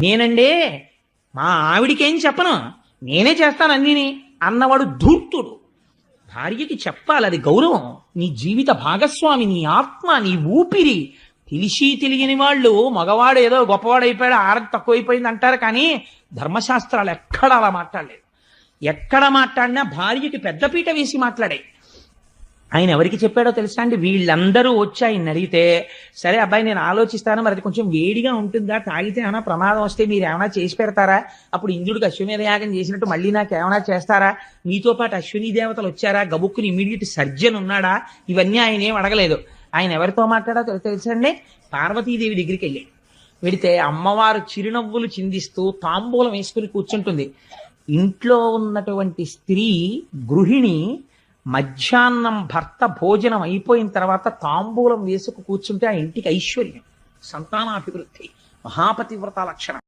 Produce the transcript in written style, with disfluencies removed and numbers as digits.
నేనండే మా ఆవిడికేం చెప్పను, నేనే చేస్తాను అన్నీని అన్నవాడు ధూర్తుడు. భార్యకి చెప్పాలి, అది గౌరవం. నీ జీవిత భాగస్వామి, నీ ఆత్మ, నీ ఊపిరి. తెలిసి తెలియని వాళ్ళు మగవాడు ఏదో గొప్పవాడైపోయాడు, ఆరతి తక్కువైపోయింది అంటారు, కానీ ధర్మశాస్త్రాలు ఎక్కడ అలా మాట్లాడలేదు. ఎక్కడ మాట్లాడినా భార్యకి పెద్దపీట వేసి మాట్లాడాయి. ఆయన ఎవరికి చెప్పాడో తెలుసా అండి? వీళ్ళందరూ వచ్చి ఆయన అడిగితే, సరే అబ్బాయి నేను ఆలోచిస్తాను, మరి అది కొంచెం వేడిగా ఉంటుందా, తాగితే ఏమైనా ప్రమాదం వస్తే మీరు ఏమైనా చేసి పెడతారా, అప్పుడు ఇంద్రుడికి అశ్వమేధ యాగం చేసినట్టు మళ్ళీ నాకు ఏమైనా చేస్తారా, మీతో పాటు అశ్విని దేవతలు వచ్చారా, గబుక్కుని ఇమీడియట్ సర్జన్ ఉన్నాడా, ఇవన్నీ ఆయన ఏం అడగలేదు. ఆయన ఎవరితో మాట్లాడో తెలుసండి? పార్వతీదేవి దగ్గరికి వెళ్ళి వెడితే అమ్మవారు చిరునవ్వులు చిందిస్తూ తాంబూలం వేసుకుని కూర్చుంటుంది. ఇంట్లో ఉన్నటువంటి స్త్రీ గృహిణి మధ్యాహ్నం భర్త భోజనం అయిపోయిన తర్వాత తాంబూలం వేసుకు కూర్చుంటే ఆ ఇంటికి ఐశ్వర్యం, సంతానాభివృద్ధి, మహాపతివ్రత లక్షణం.